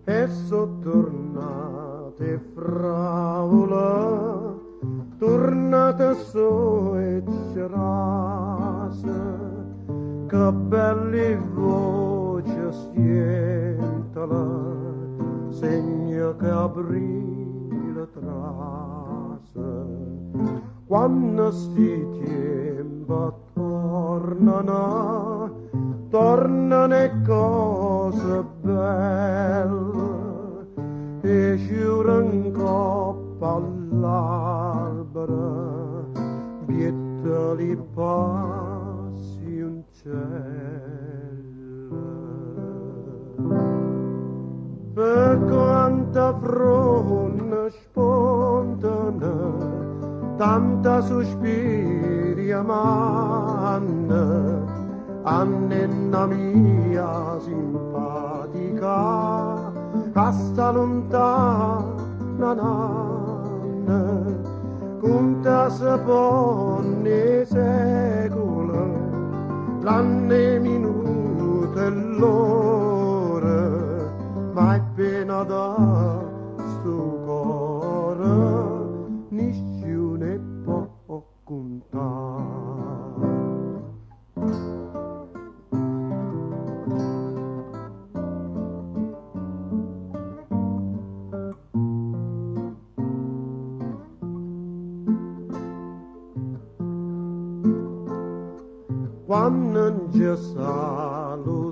e so tornate fravola, tornate so e cerase, che belli voce stientala, segno che aprile trase. Quando sti tempo tornano, tornano e cose belle, e sciura in coppa all'albero, bietali passi un cielo. Per quanta fronna spontana, tanta sospiri amanna, annenna mia simpatica, casta lontana nanna, conta se ponne secolo, l'anne minuto e l'ora, ma è pena da sto cuore, nessuno può contare. Quando ci salutiamo,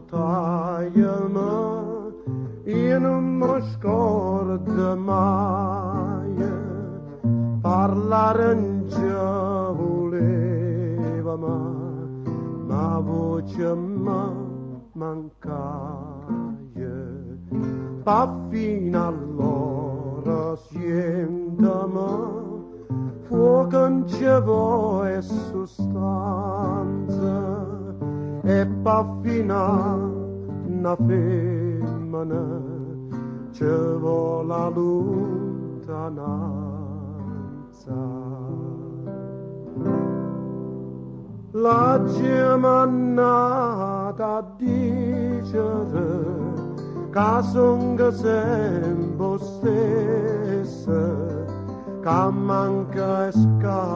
io non mi scordo mai, parlare non ci voleva ma voce mi mancaia. Pa fino allora sentiamo, fuoco non ci vuole sostanza, e pa fino una femmina ci vuole la lontananza. La giornata a dicere che son sempre stessa, che manca e scadomenica,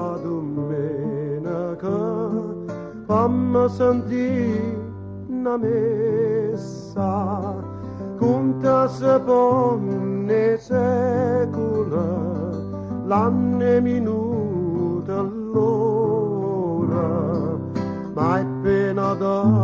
fammi sentire una messa, conta se ponne secolo, l'anno minuto all'ora, ma è pena da